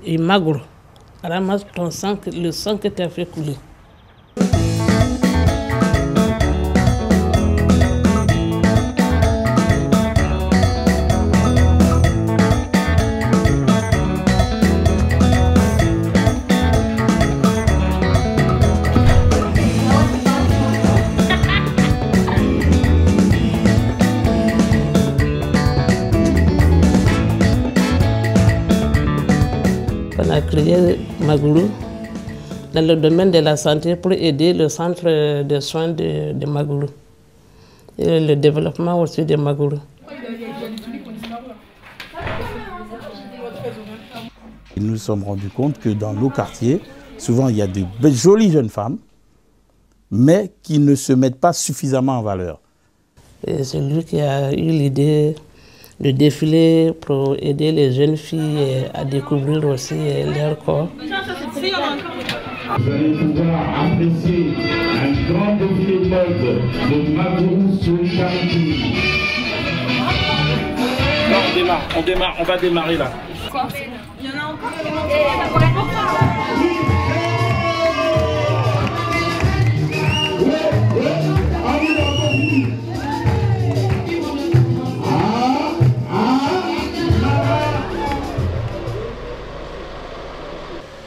et magro. Ramasse ton sang, le sang que tu as fait couler. On a créé Magoulou dans le domaine de la santé pour aider le centre de soins de Magoulou et le développement aussi de Magoulou. Nous nous sommes rendus compte que dans nos quartiers, souvent il y a de jolies jeunes femmes, mais qui ne se mettent pas suffisamment en valeur. C'est lui qui a eu l'idée de défiler pour aider les jeunes filles à découvrir aussi leur corps. Vous allez pouvoir apprécier un grand défilé de mode de Magoulou sur Charity. On va démarrer là. Quoi? Il y en a encore?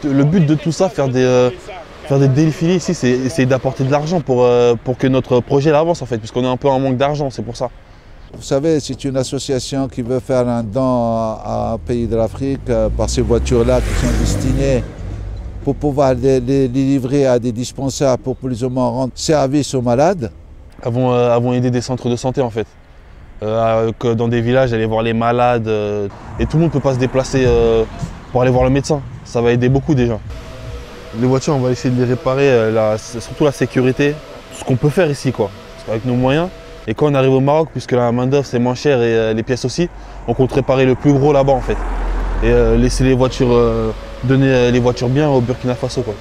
Le but de tout ça, faire des défilés ici, c'est d'apporter de l'argent pour que notre projet avance en fait, puisqu'on est un peu en manque d'argent, c'est pour ça. Vous savez, c'est une association qui veut faire un don à un pays de l'Afrique par ces voitures-là qui sont destinées pour pouvoir les livrer à des dispensaires pour plus ou moins rendre service aux malades. Avons aidé des centres de santé en fait, dans des villages, aller voir les malades, et tout le monde ne peut pas se déplacer pour aller voir le médecin. Ça va aider beaucoup déjà. Les voitures, on va essayer de les réparer, surtout la sécurité, ce qu'on peut faire ici quoi, avec nos moyens. Et quand on arrive au Maroc, puisque la main-d'œuvre c'est moins cher et les pièces aussi, on compte réparer le plus gros là-bas en fait. Et laisser les voitures, donner les voitures bien au Burkina Faso quoi.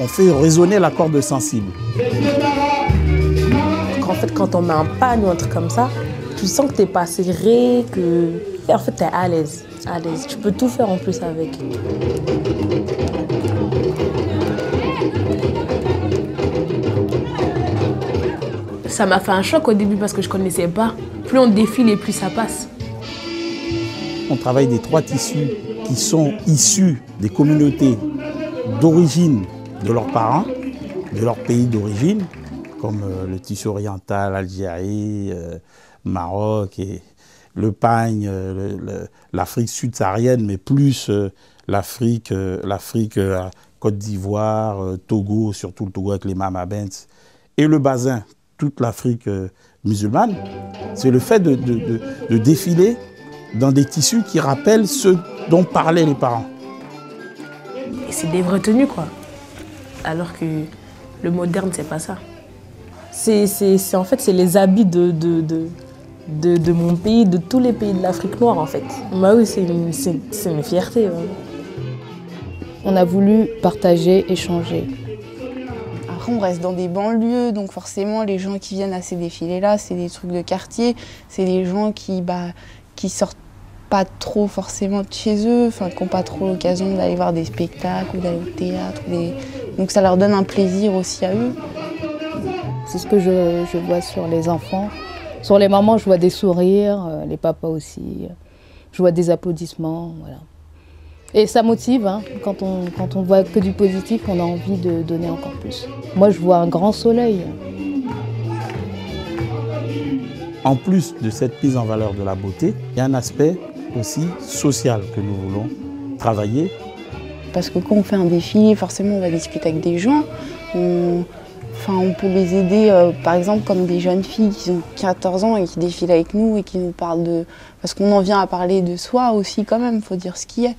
On fait résonner la corde sensible. En fait, quand on met un pagne ou un truc comme ça, tu sens que t'es pas serré, que... Et en fait, t'es à l'aise. Tu peux tout faire en plus avec. Ça m'a fait un choc au début parce que je connaissais pas. Plus on défile et plus ça passe. On travaille des 3 tissus qui sont issus des communautés d'origine de leurs parents, de leur pays d'origine, comme le tissu oriental, Algérie, Maroc, et le pagne, l'Afrique subsaharienne, mais plus l'Afrique, Côte d'Ivoire, Togo, surtout le Togo avec les Mamabens, et le Bazin, toute l'Afrique musulmane. C'est le fait de défiler dans des tissus qui rappellent ceux dont parlaient les parents. Et c'est des vraies tenues quoi. Alors que le moderne, c'est pas ça. En fait, c'est les habits de mon pays, de tous les pays de l'Afrique noire en fait. Bah oui, c'est une fierté. Ouais. On a voulu partager, échanger. Après, on reste dans des banlieues, donc forcément, les gens qui viennent à ces défilés-là, c'est des trucs de quartier, c'est des gens qui sortent pas trop forcément de chez eux, qui n'ont pas trop l'occasion d'aller voir des spectacles ou d'aller au théâtre. Donc ça leur donne un plaisir aussi à eux. C'est ce que je vois sur les enfants. Sur les mamans, je vois des sourires, les papas aussi. Je vois des applaudissements, voilà. Et ça motive, hein. Quand on voit que du positif, on a envie de donner encore plus. Moi, je vois un grand soleil. En plus de cette mise en valeur de la beauté, il y a un aspect aussi social que nous voulons travailler. Parce que quand on fait un défilé, forcément, on va discuter avec des gens. On peut les aider, par exemple, comme des jeunes filles qui ont 14 ans et qui défilent avec nous et qui nous parlent de... Parce qu'on en vient à parler de soi aussi quand même, il faut dire ce qui est.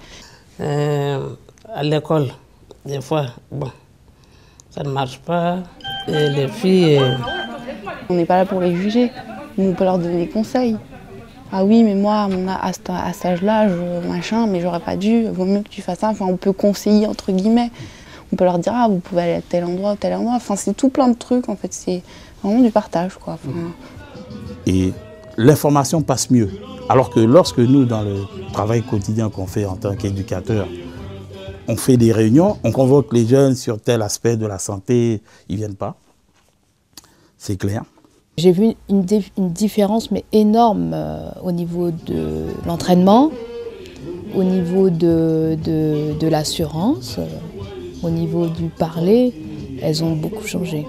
À l'école, des fois, bon, ça ne marche pas. Et les filles... On n'est pas là pour les juger, on peut leur donner des conseils. Ah oui, mais moi, à cet âge-là, machin, mais j'aurais pas dû, vaut mieux que tu fasses ça. Enfin, on peut conseiller, entre guillemets. On peut leur dire, ah, vous pouvez aller à tel endroit ou tel endroit. Enfin, c'est tout plein de trucs, en fait. vraiment du partage, quoi. Enfin, et l'information passe mieux. Alors que lorsque nous, dans le travail quotidien qu'on fait en tant qu'éducateur, on fait des réunions, on convoque les jeunes sur tel aspect de la santé, ils ne viennent pas. C'est clair. J'ai vu une différence mais énorme au niveau de l'entraînement, au niveau de l'assurance, au niveau du parler. Elles ont beaucoup changé.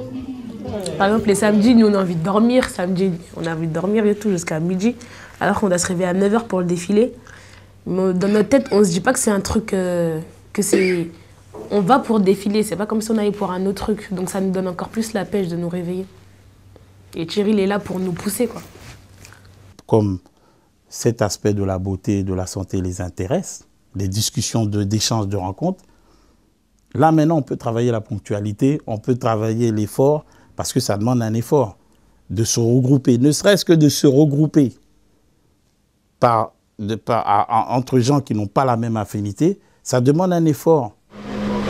Par exemple, les samedis, nous, on a envie de dormir. Samedi, on a envie de dormir et tout jusqu'à midi, alors qu'on doit se réveiller à 9 h pour le défilé. Mais dans notre tête, on ne se dit pas que c'est un truc, que c'est... On va pour défiler, c'est pas comme si on allait pour un autre truc. Donc ça nous donne encore plus la pêche de nous réveiller. Et Thierry, il est là pour nous pousser, quoi. Comme cet aspect de la beauté et de la santé les intéresse, les discussions d'échange de rencontres, là maintenant on peut travailler la ponctualité, on peut travailler l'effort, parce que ça demande un effort de se regrouper, ne serait-ce que de se regrouper entre gens qui n'ont pas la même affinité, ça demande un effort.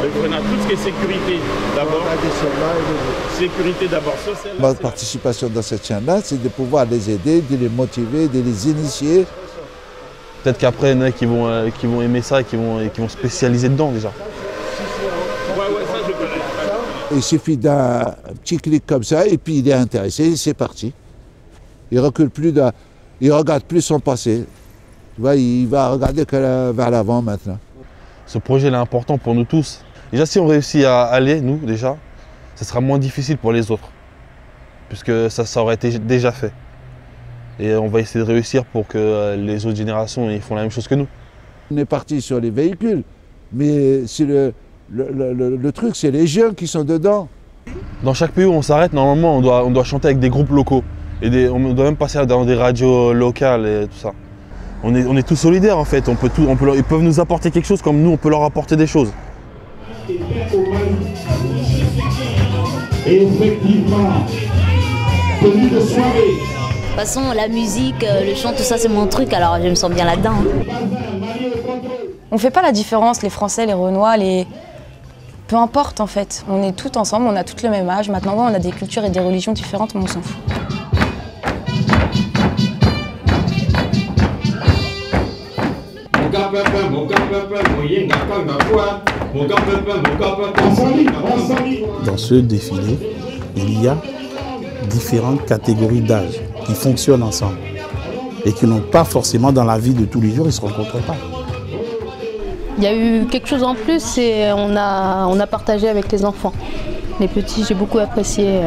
On a tout ce qui est sécurité d'abord. Sécurité d'abord sociale. Ma participation dans cette chaîne-là, c'est de pouvoir les aider, de les motiver, de les initier. Peut-être qu'après, il y en a qui vont aimer ça et qui vont se spécialiser dedans déjà. Ouais, ça je connais. Il suffit d'un petit clic comme ça et puis il est intéressé, c'est parti. Il recule plus, il regarde plus son passé. Tu vois, il va regarder que vers l'avant maintenant. Ce projet est important pour nous tous. Déjà, si on réussit à aller, nous, déjà, ça sera moins difficile pour les autres. Puisque ça aurait été déjà fait. Et on va essayer de réussir pour que les autres générations ils font la même chose que nous. On est parti sur les véhicules, mais le truc, c'est les jeunes qui sont dedans. Dans chaque pays où on s'arrête, normalement, on doit chanter avec des groupes locaux. Et on doit même passer dans des radios locales et tout ça. On est tous solidaires en fait. Ils peuvent nous apporter quelque chose comme nous, on peut leur apporter des choses. Et effectivement, tenue de soirée. De toute façon, la musique, le chant, tout ça, c'est mon truc, alors je me sens bien là-dedans. On fait pas la différence, les Français, les Renois, peu importe en fait. On est tous ensemble, on a tous le même âge. Maintenant, on a des cultures et des religions différentes, mais on s'en fout. Dans ce défilé, il y a différentes catégories d'âge qui fonctionnent ensemble et qui n'ont pas forcément dans la vie de tous les jours, ils ne se rencontrent pas. Il y a eu quelque chose en plus, c'est on a partagé avec les enfants. Les petits, j'ai beaucoup apprécié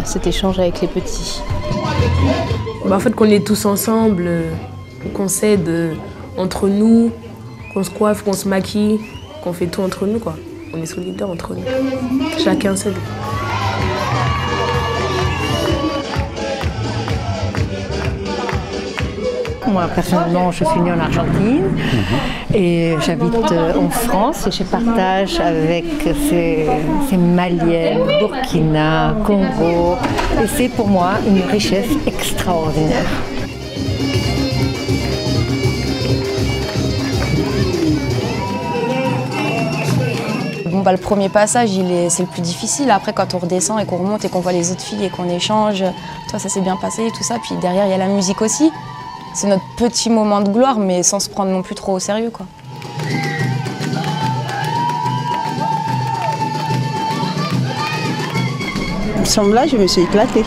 cet échange avec les petits. En fait, qu'on est tous ensemble, qu'on s'aide entre nous, qu'on se coiffe, qu'on se maquille, qu'on fait tout entre nous, quoi. On est solidaires entre nous. Chacun s'aide. Moi, personnellement, je suis née en Argentine et j'habite en France et je partage avec ces Maliennes, Burkina, Congo. Et c'est pour moi une richesse extraordinaire. Bon, le premier passage, c'est le plus difficile. Après, quand on redescend et qu'on remonte et qu'on voit les autres filles et qu'on échange, toi, ça s'est bien passé et tout ça. Puis derrière, il y a la musique aussi. C'est notre petit moment de gloire, mais sans se prendre non plus trop au sérieux, quoi. Ensemble là, je me suis éclatée.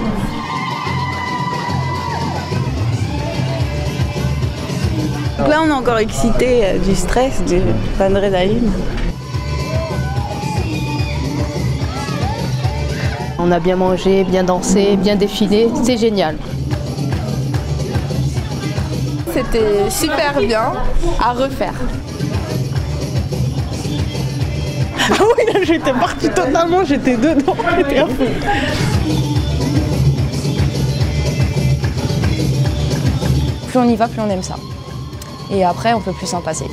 Donc là, on est encore excité du stress de l'adrénaline. On a bien mangé, bien dansé, bien défilé, c'est génial. C'était super bien à refaire. Ah oui, là j'étais partie totalement, j'étais dedans, j'étais à fond. Plus on y va, plus on aime ça. Et après, on peut plus s'en passer.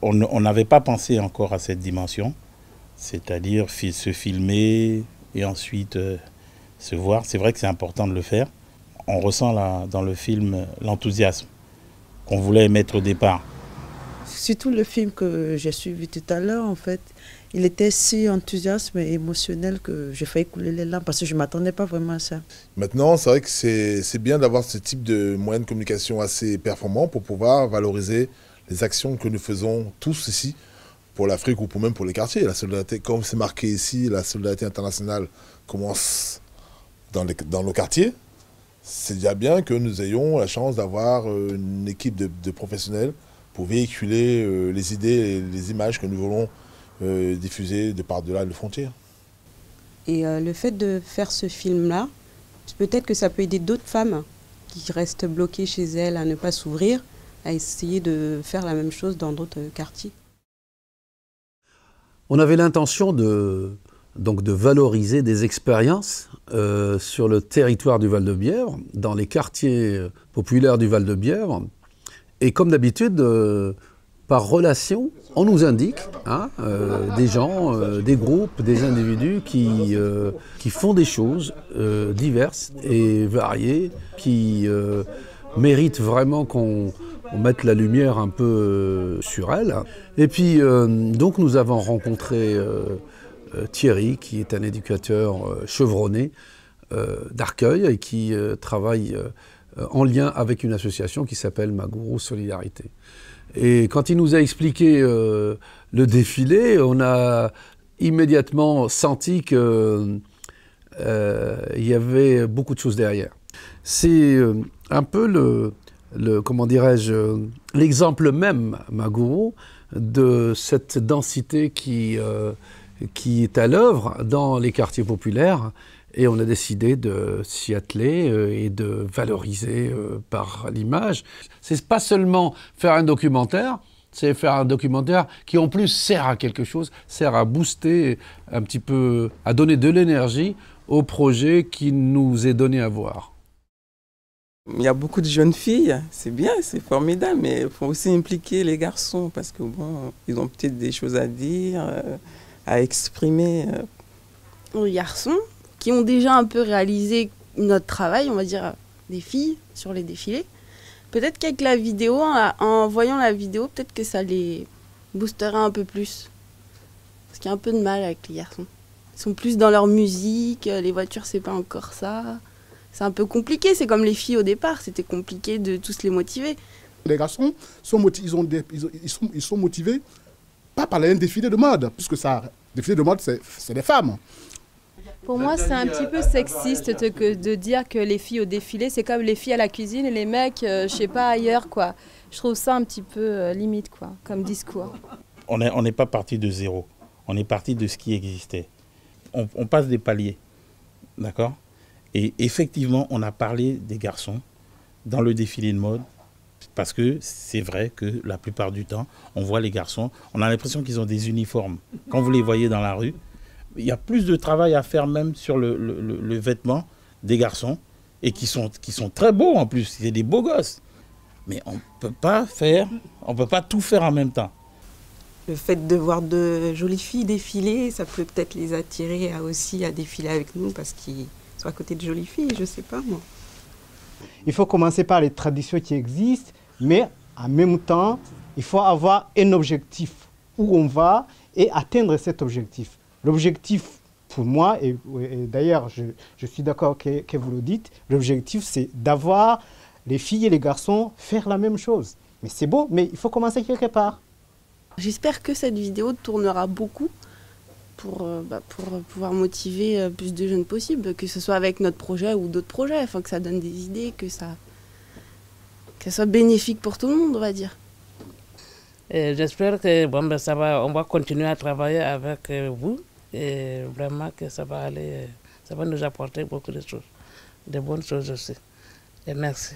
On n'avait pas pensé encore à cette dimension, c'est-à-dire se filmer et ensuite se voir. C'est vrai que c'est important de le faire. On ressent là, dans le film l'enthousiasme qu'on voulait mettre au départ. Surtout le film que j'ai suivi tout à l'heure, en fait, il était si enthousiaste et émotionnel que j'ai failli couler les larmes parce que je ne m'attendais pas vraiment à ça. Maintenant, c'est vrai que c'est bien d'avoir ce type de moyens de communication assez performants pour pouvoir valoriser les actions que nous faisons tous ici pour l'Afrique ou même pour les quartiers. La solidarité, comme c'est marqué ici, la solidarité internationale commence dans nos quartiers. C'est déjà bien que nous ayons la chance d'avoir une équipe de professionnels pour véhiculer les idées et les images que nous voulons diffuser de par-delà les frontières. Et le fait de faire ce film-là, peut-être que ça peut aider d'autres femmes qui restent bloquées chez elles à ne pas s'ouvrir, à essayer de faire la même chose dans d'autres quartiers. On avait l'intention de valoriser des expériences sur le territoire du Val-de-Bièvre, dans les quartiers populaires du Val-de-Bièvre. Et comme d'habitude, par relation, on nous indique des gens, des groupes, des individus qui font des choses diverses et variées, qui méritent vraiment qu'on mette la lumière un peu sur elles. Et puis, donc, nous avons rencontré Thierry, qui est un éducateur chevronné d'Arcueil et qui travaille en lien avec une association qui s'appelle Magourou Solidarité. Et quand il nous a expliqué le défilé, on a immédiatement senti qu'il y avait beaucoup de choses derrière. C'est un peu comment dirais-je, l'exemple même, Magourou, de cette densité qui est à l'œuvre dans les quartiers populaires. Et on a décidé de s'y atteler et de valoriser par l'image. C'est pas seulement faire un documentaire, c'est faire un documentaire qui en plus sert à quelque chose, sert à booster un petit peu, à donner de l'énergie au projet qui nous est donné à voir. Il y a beaucoup de jeunes filles, c'est bien, c'est formidable, mais il faut aussi impliquer les garçons parce que bon, ils ont peut-être des choses à dire, à exprimer. Les garçons qui ont déjà un peu réalisé notre travail, on va dire, des filles sur les défilés. Peut-être qu'avec la vidéo, en voyant la vidéo, peut-être que ça les boostera un peu plus. Parce qu'il y a un peu de mal avec les garçons. Ils sont plus dans leur musique, les voitures, c'est pas encore ça. C'est un peu compliqué, c'est comme les filles au départ, c'était compliqué de tous les motiver. Les garçons sont motivés pas par un défilé de mode, puisque ça, défilé de mode, c'est des femmes. Pour moi, c'est un petit peu sexiste de dire que les filles au défilé, c'est comme les filles à la cuisine et les mecs, je sais pas, ailleurs, quoi. Je trouve ça un petit peu limite, quoi, comme discours. On n'est pas parti de zéro. On est parti de ce qui existait. On passe des paliers, d'accord ? Et effectivement, on a parlé des garçons dans le défilé de mode, parce que c'est vrai que la plupart du temps, on voit les garçons, on a l'impression qu'ils ont des uniformes. Quand vous les voyez dans la rue, il y a plus de travail à faire même sur le vêtement des garçons, et qui sont très beaux en plus, c'est des beaux gosses. Mais on ne peut pas tout faire en même temps. Le fait de voir de jolies filles défiler, ça peut peut-être les attirer aussi à défiler avec nous, parce qu'ils sont à côté de jolies filles, je sais pas moi. Il faut commencer par les traditions qui existent, mais en même temps, il faut avoir un objectif où on va et atteindre cet objectif. L'objectif, pour moi, et d'ailleurs je suis d'accord que vous le dites, l'objectif c'est d'avoir les filles et les garçons faire la même chose. Mais c'est beau, mais il faut commencer quelque part. J'espère que cette vidéo tournera beaucoup pour pouvoir motiver plus de jeunes possible, que ce soit avec notre projet ou d'autres projets, enfin, que ça donne des idées, que ça soit bénéfique pour tout le monde, on va dire. J'espère que on va continuer à travailler avec vous et vraiment que ça va nous apporter beaucoup de choses, de bonnes choses aussi. Et merci.